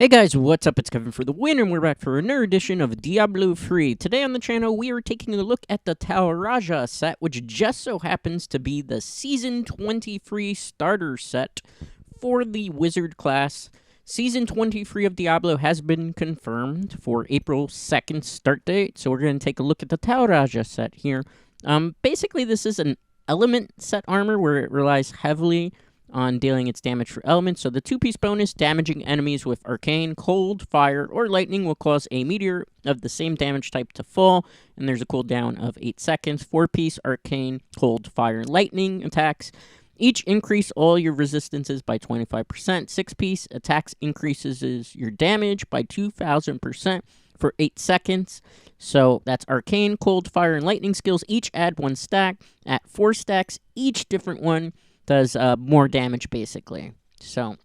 Hey guys, what's up? It's Kevin for the win, and we're back for another edition of Diablo 3. Today on the channel, we are taking a look at the Tal Rasha set, which just so happens to be the Season 23 starter set for the Wizard class. Season 23 of Diablo has been confirmed for April 2nd start date, so we're going to take a look at the Tal Rasha set here. Basically, this is an element set armor where it relies heavily on dealing its damage for elements. So the 2-piece bonus, damaging enemies with arcane, cold, fire, or lightning will cause a meteor of the same damage type to fall, and there's a cooldown of 8 seconds. 4-piece arcane, cold, fire, lightning attacks each increase all your resistances by 25%. 6-piece attacks increases your damage by 2,000% for 8 seconds. So that's arcane, cold, fire, and lightning skills each add 1 stack. At 4 stacks, each different one does more damage, basically. So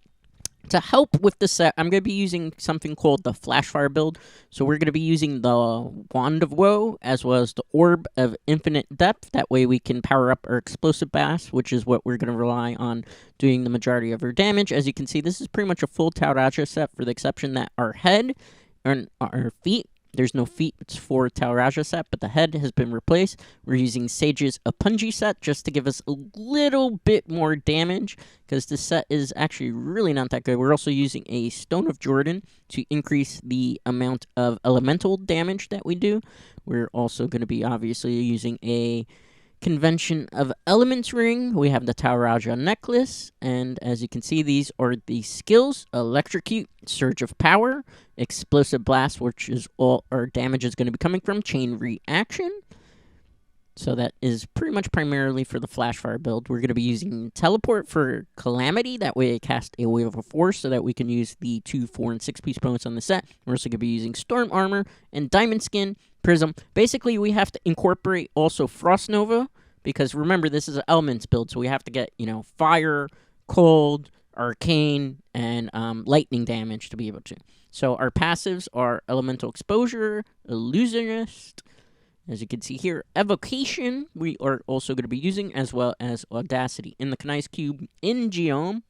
to help with the set, I'm going to be using something called the Flashfire build. So we're going to be using the Wand of Woe, as well as the Orb of Infinite Depth. That way we can power up our Explosive Blast, which is what we're going to rely on doing the majority of our damage. As you can see, this is pretty much a full Tal Rasha set, for the exception that our head and our feet, there's no feet for Tal Rasha set, but the head has been replaced. We're using Sage's Apunji set just to give us a little bit more damage, because this set is actually really not that good. We're also using a Stone of Jordan to increase the amount of elemental damage that we do. We're also going to be obviously using a Convention of Elements ring. We have the Tal Rasha necklace, and as you can see, these are the skills: Electrocute, Surge of Power, Explosive Blast, which is all our damage is going to be coming from, Chain Reaction. So that is pretty much primarily for the Flashfire build. We're going to be using Teleport for Calamity. That way I cast a Wave of Force so that we can use the 2, 4, and 6-piece bonus on the set. We're also going to be using Storm Armor and Diamond Skin Prism. Basically, we have to incorporate also Frost Nova, because remember, this is an elements build, so we have to get, fire, cold, arcane, and lightning damage to be able to. So our passives are Elemental Exposure, Illusionist, as you can see here, Evocation, we are also going to be using, as well as Audacity. In the Knights Cube, in Geom,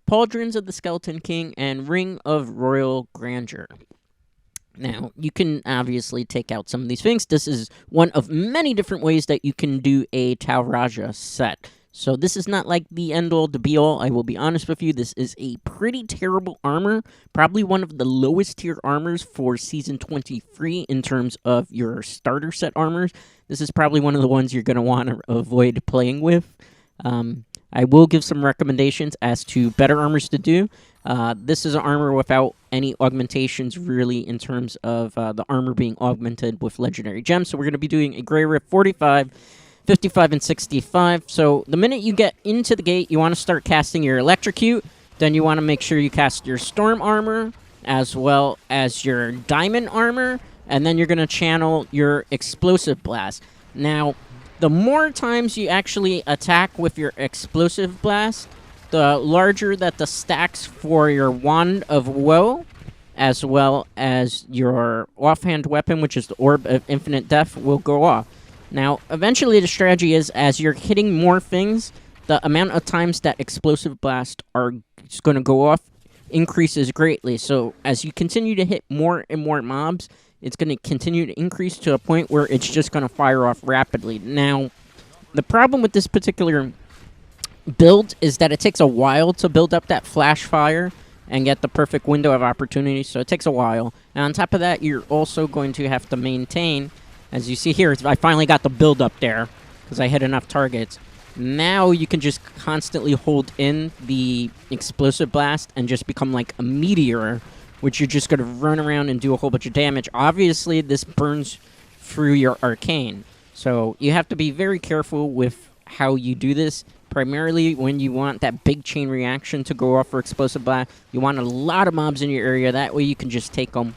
Pauldrons of the Skeleton King, and Ring of Royal Grandeur. Now, you can obviously take out some of these things. This is one of many different ways that you can do a Tal Rasha set. So this is not like the end-all, the be-all. I will be honest with you. This is a pretty terrible armor. Probably one of the lowest tier armors for Season 23 in terms of your starter set armors. This is probably one of the ones you're going to want to avoid playing with. I will give some recommendations as to better armors to do. This is an armor without any augmentations, really, in terms of the armor being augmented with legendary gems. So we're going to be doing a Grey Rift 45, 55, and 65. So the minute you get into the gate, you want to start casting your Electrocute. Then you want to make sure you cast your Storm Armor, as well as your Diamond Armor. And then you're going to channel your Explosive Blast. Now, the more times you actually attack with your Explosive Blast, the larger that the stacks for your Wand of Woe, as well as your offhand weapon, which is the Orb of Infinite Depth, will go off. Now, eventually the strategy is, as you're hitting more things, the amount of times that Explosive Blast are going to go off increases greatly. So as you continue to hit more and more mobs, it's going to continue to increase to a point where it's just going to fire off rapidly. Now, the problem with this particular build is that it takes a while to build up that flash fire and get the perfect window of opportunity, so it takes a while. And on top of that, you're also going to have to maintain, as you see here, I finally got the build up there because I hit enough targets. Now you can just constantly hold in the Explosive Blast and just become like a meteor, which you're just going to run around and do a whole bunch of damage. Obviously, this burns through your arcane, so you have to be very careful with how you do this. Primarily, when you want that big chain reaction to go off for Explosive Blast, you want a lot of mobs in your area. That way you can just take them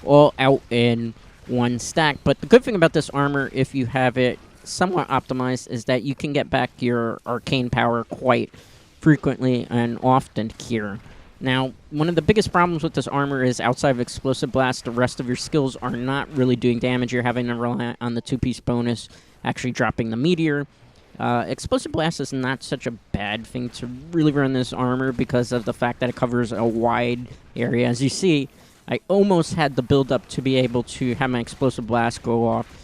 all out in one stack. But the good thing about this armor, if you have it somewhat optimized, is that you can get back your arcane power quite frequently and often here. Now, one of the biggest problems with this armor is outside of Explosive Blast, the rest of your skills are not really doing damage. You're having to rely on the 2-piece bonus, actually dropping the meteor. Explosive Blast is not such a bad thing to really run this armor because of the fact that it covers a wide area. As you see, I almost had the build up to be able to have my Explosive Blast go off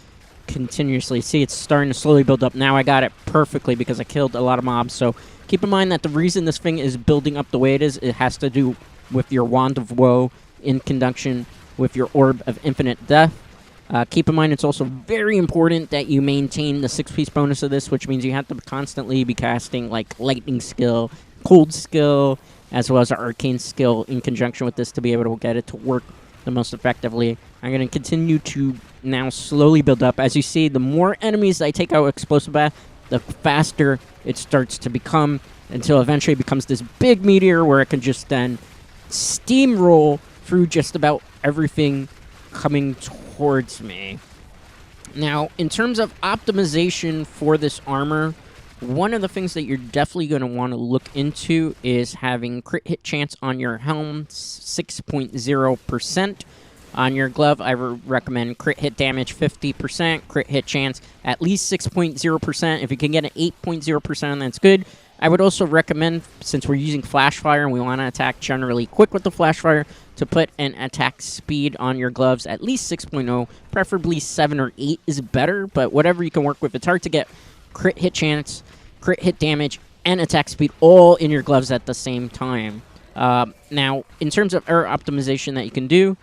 continuously. See, it's starting to slowly build up. Now I got it perfectly because I killed a lot of mobs. So keep in mind that the reason this thing is building up the way it is, it has to do with your Wand of Woe in conjunction with your Orb of Infinite Death. Keep in mind it's also very important that you maintain the 6-piece bonus of this, which means you have to constantly be casting like Lightning skill, Cold skill, as well as an Arcane skill in conjunction with this to be able to get it to work the most effectively. I'm going to continue to now slowly build up. As you see, the more enemies I take out with Explosive Blast, the faster it starts to become, until eventually it becomes this big meteor where it can just then steamroll through just about everything coming towards me. Now, in terms of optimization for this armor, one of the things that you're definitely going to want to look into is having crit hit chance on your helm, 6.0%. On your glove, I recommend crit hit damage 50%, crit hit chance at least 6.0%. If you can get an 8.0%, that's good. I would also recommend, since we're using flash fire and we want to attack generally quick with the flash fire, to put an attack speed on your gloves at least 6.0, preferably 7 or 8 is better, but whatever you can work with. It's hard to get crit hit chance, crit hit damage, and attack speed all in your gloves at the same time. Now, in terms of error optimization that you can do,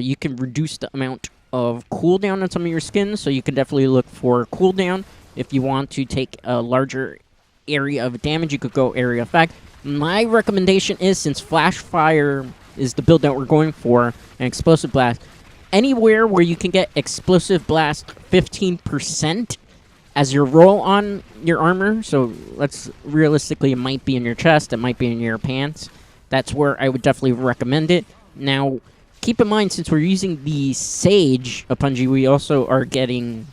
you can reduce the amount of cooldown on some of your skins, so you can definitely look for cooldown. If you want to take a larger area of damage, you could go area effect. My recommendation is, since flash fire is the build that we're going for, and explosive blast, anywhere where you can get explosive blast 15% as your roll on your armor, so let's realistically, it might be in your chest, it might be in your pants, that's where I would definitely recommend it. Now, keep in mind, since we're using the Sage Apunji, we also are getting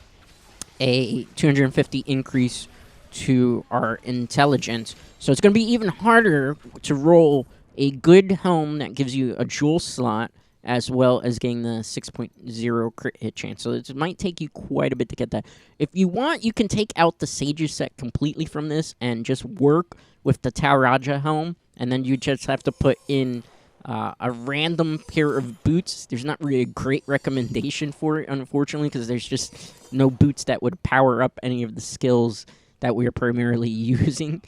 a 250 increase to our intelligence. So it's going to be even harder to roll a good helm that gives you a jewel slot, as well as getting the 6.0 crit hit chance. So it might take you quite a bit to get that. If you want, you can take out the Sage's set completely from this and just work with the Tal Rasha helm, and then you just have to put in a random pair of boots. There's not really a great recommendation for it, unfortunately, because there's just no boots that would power up any of the skills that we are primarily using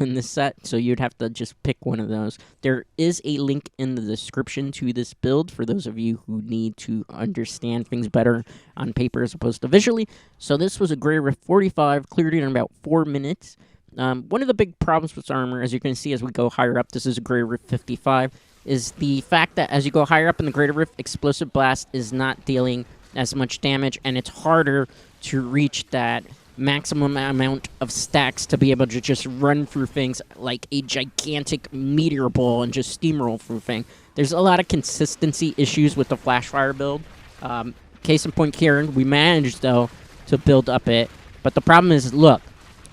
on this set, so you'd have to just pick one of those. There is a link in the description to this build for those of you who need to understand things better on paper as opposed to visually. So this was a Grey Rift 45, cleared it in about 4 minutes. One of the big problems with armor, as you can see as we go higher up, this is a Grey Rift 55, is the fact that as you go higher up in the Greater Rift, Explosive Blast is not dealing as much damage, and it's harder to reach that maximum amount of stacks to be able to just run through things like a gigantic meteor ball and just steamroll through things. There's a lot of consistency issues with the flash fire build. Case in point, Kieran, we managed, though, to build up it. But the problem is, look,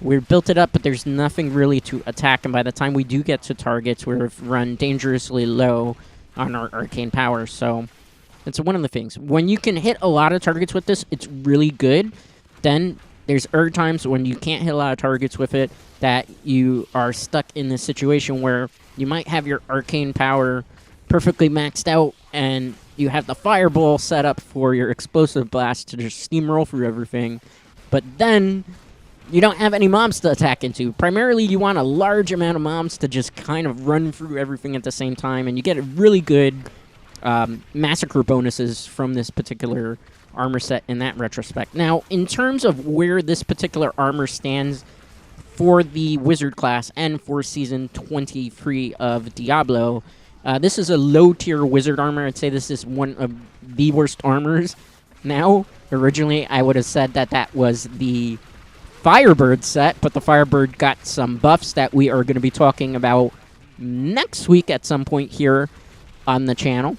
we built it up, but there's nothing really to attack. And by the time we do get to targets, we've run dangerously low on our arcane power. So that's one of the things. When you can hit a lot of targets with this, it's really good. Then there's other times when you can't hit a lot of targets with it, that you are stuck in this situation where you might have your arcane power perfectly maxed out, and you have the fireball set up for your explosive blast to just steamroll through everything, but then you don't have any mobs to attack into. Primarily, you want a large amount of mobs to just kind of run through everything at the same time, and you get really good massacre bonuses from this particular armor set in that retrospect. Now, in terms of where this particular armor stands for the wizard class and for season 23 of Diablo, this is a low-tier wizard armor. I'd say this is one of the worst armors. Now, originally, I would have said that that was the Firebird set, but the Firebird got some buffs that we are going to be talking about next week at some point here on the channel,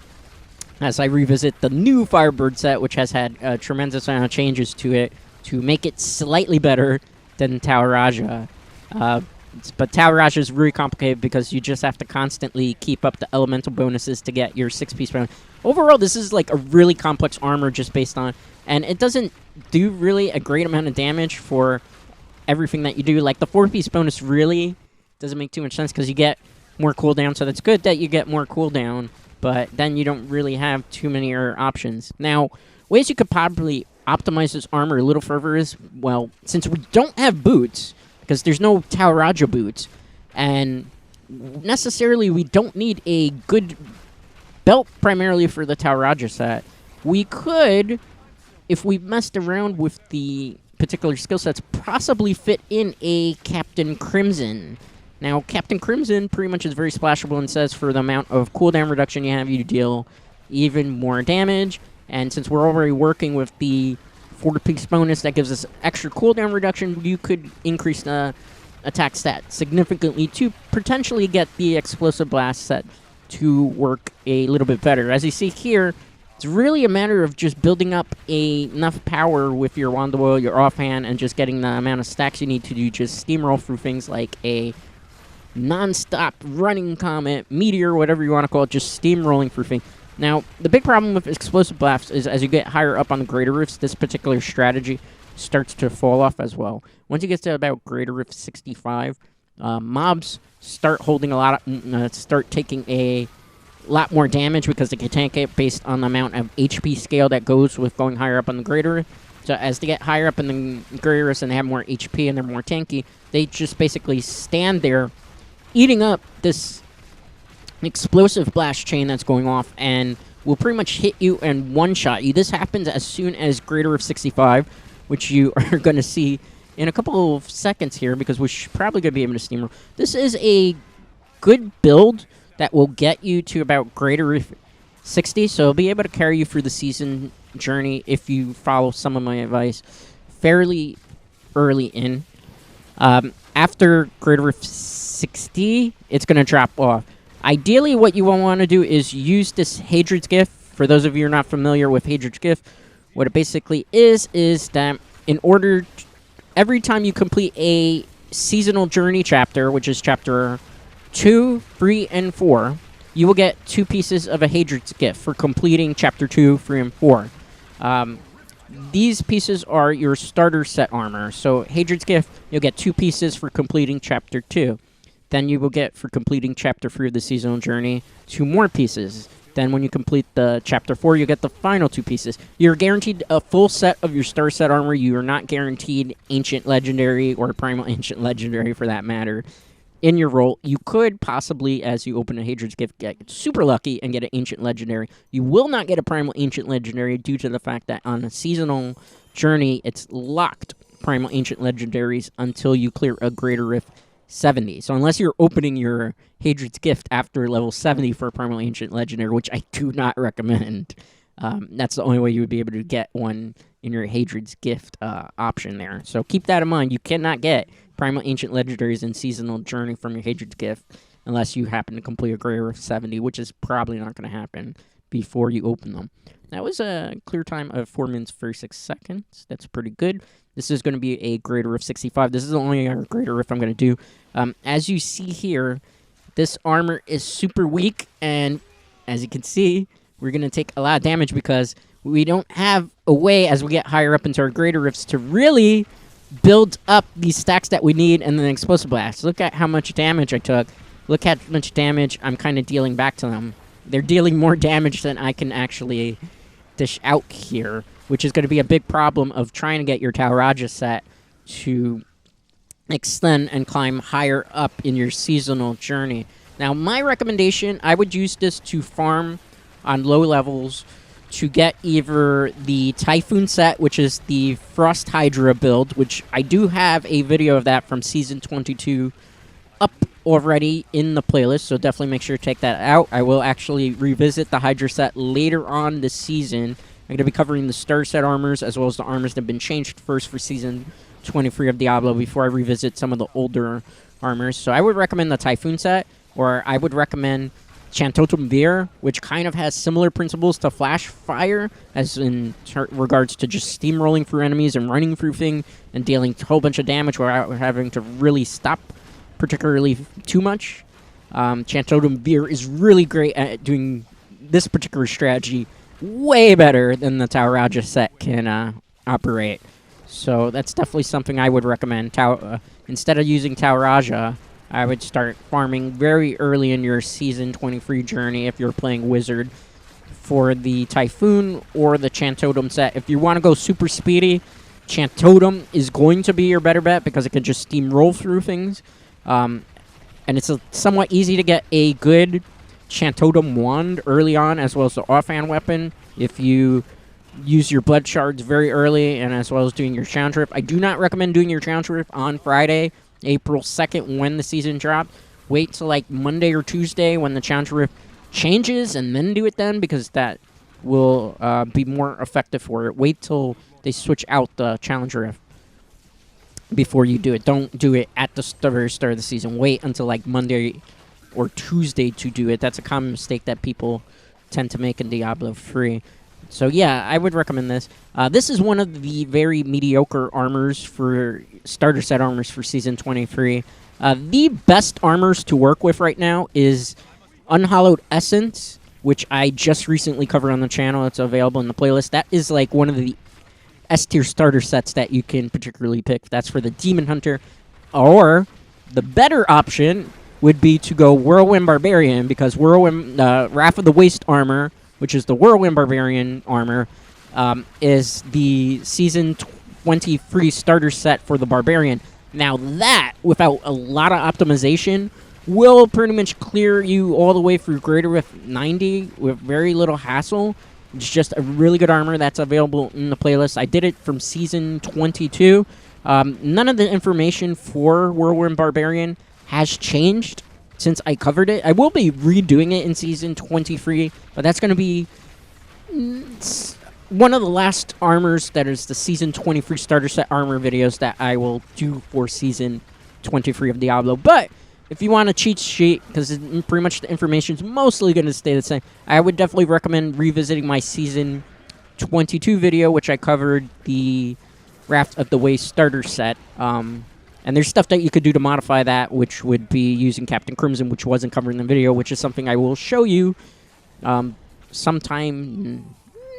as I revisit the new Firebird set, which has had a tremendous amount of changes to it to make it slightly better than Tal Rasha. But Tal Rasha is really complicated because you just have to constantly keep up the elemental bonuses to get your 6-piece bonus. Overall, this is like a really complex armor just based on, and it doesn't do really a great amount of damage for everything that you do. Like, the 4-piece bonus really doesn't make too much sense because you get more cooldown, so that's good that you get more cooldown, but then you don't really have too many other options. Now, ways you could probably optimize this armor a little further is, well, since we don't have boots, because there's no Tal Rasha boots, and necessarily we don't need a good belt primarily for the Tal Rasha set, we could, if we messed around with the particular skill sets, possibly fit in a Captain Crimson. Now, Captain Crimson pretty much is very splashable and says for the amount of cooldown reduction you have, you deal even more damage. And since we're already working with the 4-piece bonus that gives us extra cooldown reduction, you could increase the attack stat significantly to potentially get the Explosive Blast set to work a little bit better. As you see here, it's really a matter of just building up enough power with your Wand of Will, your offhand, and just getting the amount of stacks you need to do just steamroll through things like a non-stop running comet, meteor, whatever you want to call it, just steamrolling through things. Now, the big problem with Explosive Blasts is as you get higher up on the Greater Rifts, this particular strategy starts to fall off as well. Once you get to about Greater Rift 65, mobs start holding a lot of, start taking a lot more damage because they can tank it based on the amount of HP scale that goes with going higher up on the Greater Rift. So as they get higher up in the Greater Rifts and they have more HP and they're more tanky, they just basically stand there eating up this explosive blast chain that's going off and will pretty much hit you and one-shot you. This happens as soon as Greater Rift 65, which you are going to see in a couple of seconds here because we're probably going to be able to steamroll. This is a good build that will get you to about Greater Rift 60, so it'll be able to carry you through the season journey if you follow some of my advice fairly early in. After Greater Rift 60, it's going to drop off. Ideally, what you want to do is use this Hadrid's Gift. For those of you who are not familiar with Hadrid's Gift, what it basically is that in order to, every time you complete a seasonal journey chapter, which is chapter 2, 3, and 4, you will get 2 pieces of a Hadrid's Gift for completing chapter 2, 3, and 4. These pieces are your starter set armor. So Hadrid's Gift, you'll get 2 pieces for completing chapter 2. Then you will get, for completing chapter 3 of the seasonal journey, 2 more pieces. Then when you complete the chapter 4, you get the final 2 pieces. You're guaranteed a full set of your star set armor. You are not guaranteed Ancient Legendary or Primal Ancient Legendary for that matter in your roll. You could possibly, as you open a Hadrid's Gift, get super lucky and get an Ancient Legendary. You will not get a Primal Ancient Legendary due to the fact that on a seasonal journey, it's locked Primal Ancient Legendaries until you clear a Greater Rift 70. So unless you're opening your Hadrid's Gift after level 70 for a Primal Ancient Legendary, which I do not recommend, that's the only way you would be able to get one in your Hadrid's Gift option there. So keep that in mind. You cannot get Primal Ancient Legendaries in Seasonal Journey from your Hadrid's Gift unless you happen to complete a Greater Rift 70, which is probably not going to happen before you open them. That was a clear time of 4 minutes 36 seconds. That's pretty good. This is going to be a Greater Rift 65. This is the only Greater Rift I'm going to do. As you see here, this armor is super weak, and as you can see, we're going to take a lot of damage because we don't have a way as we get higher up into our Greater Rifts to really build up these stacks that we need and then Explosive Blast. Look at how much damage I took. Look at how much damage I'm kind of dealing back to them. They're dealing more damage than I can actually dish out here, which is going to be a big problem of trying to get your Tal Rasha set to extend and climb higher up in your seasonal journey. Now, my recommendation, I would use this to farm on low levels to get either the Typhoon set, which is the Frost Hydra build, which I do have a video of that from Season 22 up already in the playlist, so definitely make sure to check that out. I will actually revisit the Hydra set later on this season. I'm going to be covering the star set armors as well as the armors that have been changed first for Season 23 of Diablo before I revisit some of the older armors. So I would recommend the Typhoon set, or I would recommend Chantotum Veer, which kind of has similar principles to Flash Fire, as in regards to just steamrolling through enemies and running through things and dealing a whole bunch of damage without having to really stop particularly too much. Chantotum Veer is really great at doing this particular strategy way better than the Tal Rasha set can operate. So that's definitely something I would recommend. Instead of using Tal Rasha, I would start farming very early in your Season 23 journey if you're playing Wizard for the Typhoon or the Chantotem set. If you want to go super speedy, Chantotem is going to be your better bet because it can just steamroll through things. And it's somewhat easy to get a good Chantotem wand early on, as well as the offhand weapon if you use your blood shards very early, and as well as doing your challenge rift. I do not recommend doing your challenge rift on Friday, April 2nd, when the season drops. Wait till like Monday or Tuesday when the challenge rift changes, and then do it then, because that will be more effective for it. Wait till they switch out the challenge rift before you do it. Don't do it at the very start of the season. Wait until like Monday or Tuesday to do it. That's a common mistake that people tend to make in Diablo 3. So yeah, I would recommend this. This is one of the very mediocre armors for starter set armors for Season 23. The best armors to work with right now is Unhallowed Essence, which I just recently covered on the channel. It's available in the playlist. That is like one of the S-tier starter sets that you can particularly pick. That's for the Demon Hunter. Or the better option would be to go Whirlwind Barbarian, because Whirlwind Wrath of the Waste armor, which is the Whirlwind Barbarian armor, is the Season 23 starter set for the Barbarian. Now that, without a lot of optimization, will pretty much clear you all the way through Greater Rift 90 with very little hassle. It's just a really good armor that's available in the playlist. I did it from Season 22. None of the information for Whirlwind Barbarian has changed since I covered it. I will be redoing it in Season 23, but that's going to be one of the last armors that is the Season 23 starter set armor videos that I will do for Season 23 of Diablo. But if you want a cheat sheet, because pretty much the information is mostly going to stay the same, I would definitely recommend revisiting my Season 22 video, which I covered the Wrath of the Waste starter set. And there's stuff that you could do to modify that, which would be using Captain Crimson, which wasn't covered in the video, which is something I will show you sometime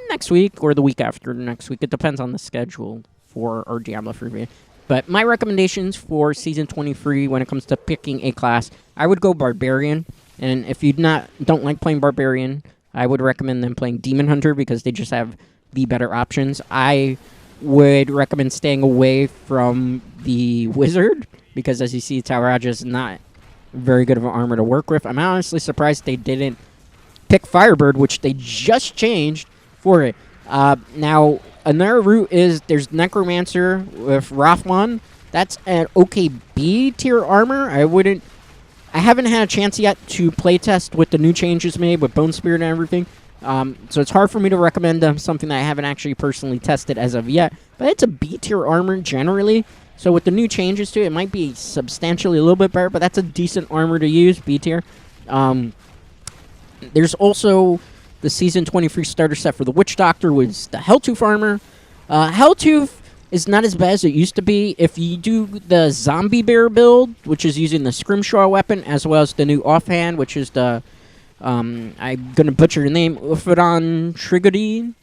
next week or the week after next week. It depends on the schedule for our Diablo 3 video. But my recommendations for Season 23 when it comes to picking a class, I would go Barbarian. And if you don't like playing Barbarian, I would recommend them playing Demon Hunter, because they just have the better options. I would recommend staying away from the Wizard, because as you see, Tal Rasha is not very good of an armor to work with. I'm honestly surprised they didn't pick Firebird, which they just changed for it. Now, another route is there's Necromancer with Rothman. That's an okay B tier armor. I haven't had a chance yet to playtest with the new changes made with Bone Spirit and everything. So it's hard for me to recommend something that I haven't actually personally tested as of yet. But it's a B tier armor generally. So with the new changes to it, it might be substantially a little bit better, but that's a decent armor to use, B tier. There's also the Season 23 starter set for the Witch Doctor, was the Helltooth armor. Helltooth is not as bad as it used to be. If you do the Zombie Bear build, which is using the Scrimshaw weapon, as well as the new offhand, which is the I'm going to butcher the name, Uphodon Trigody,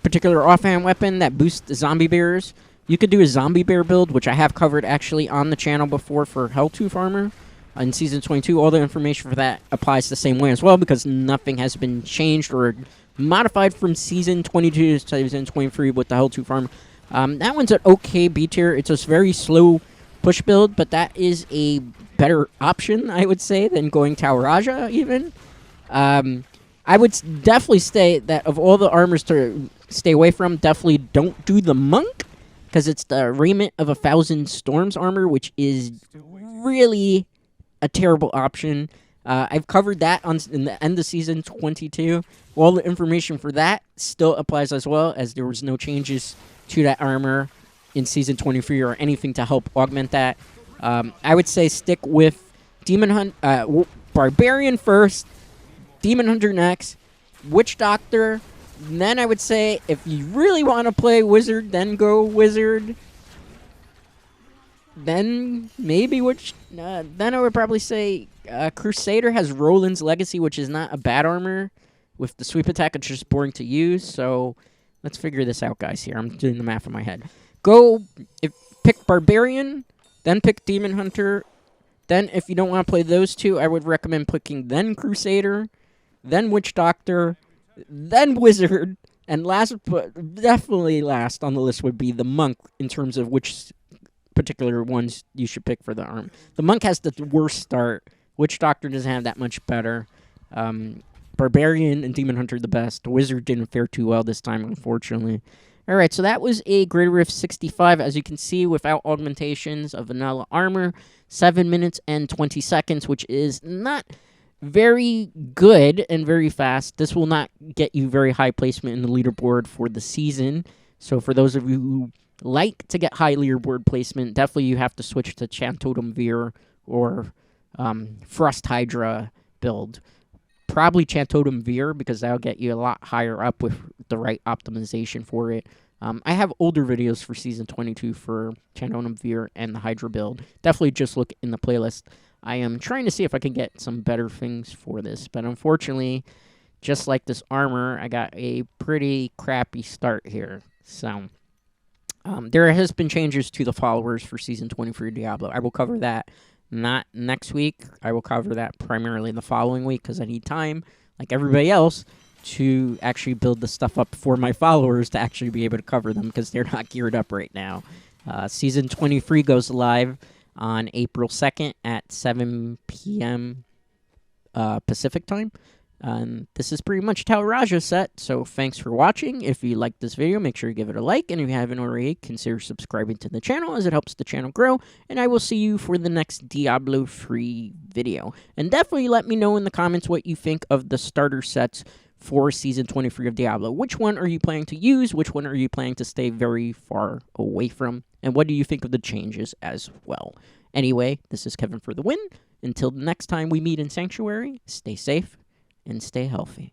particular offhand weapon that boosts the zombie bears. You could do a zombie bear build, which I have covered actually on the channel before for Helltooth armor in Season 22. All the information for that applies the same way as well, because nothing has been changed or modified from Season 22 to Season 23 with the Helltooth armor. That one's an okay B tier. It's a very slow push build, but that is a better option, I would say, than going Tal Rasha even. I would definitely say that of all the armors to stay away from, definitely don't do the Monk, because it's the Raiment of 1,000 Storms armor, which is really a terrible option. I've covered that in the end of Season 22. All the information for that still applies as well, as there was no changes to that armor in Season 23 or anything to help augment that. I would say stick with Barbarian first, Demon Hunter next, Witch Doctor. Then I would say if you really want to play Wizard, then go Wizard. Then maybe then I would probably say Crusader has Roland's Legacy, which is not a bad armor with the sweep attack. It's just boring to use. So let's figure this out, guys. Here, I'm doing the math in my head. pick Barbarian, then pick Demon Hunter. Then, if you don't want to play those two, I would recommend picking then Crusader, then Witch Doctor, then Wizard, and last but definitely last on the list would be the Monk in terms of which particular ones you should pick for the arm. The Monk has the worst start. Witch Doctor doesn't have that much better. Barbarian and Demon Hunter the best. Wizard didn't fare too well this time, unfortunately. Alright, so that was a Greater Rift 65, as you can see, without augmentations of vanilla armor. 7 minutes and 20 seconds, which is not very good and very fast. This will not get you very high placement in the leaderboard for the season. So for those of you who like to get high leaderboard placement, definitely you have to switch to Chantotem Veer or Frost Hydra build. Probably Chantotem Veer, because that'll get you a lot higher up with the right optimization for it. I have older videos for Season 22 for Chantotem Veer and the Hydra build. Definitely just look in the playlist. I am trying to see if I can get some better things for this, but unfortunately, just like this armor, I got a pretty crappy start here. So, there has been changes to the followers for Season 23 Diablo. I will cover that not next week. I will cover that primarily the following week because I need time, like everybody else, to actually build the stuff up for my followers to actually be able to cover them because they're not geared up right now. Season 23 goes live on April 2nd at 7 p.m. Pacific time. This is pretty much Tal Rasha set, so thanks for watching. If you liked this video, make sure you give it a like, and if you haven't already, consider subscribing to the channel as it helps the channel grow, and I will see you for the next Diablo 3 video. And definitely let me know in the comments what you think of the starter sets for Season 23 of Diablo. Which one are you planning to use? Which one are you planning to stay very far away from? And what do you think of the changes as well? Anyway, this is Kevin for the win. Until the next time we meet in Sanctuary, stay safe and stay healthy.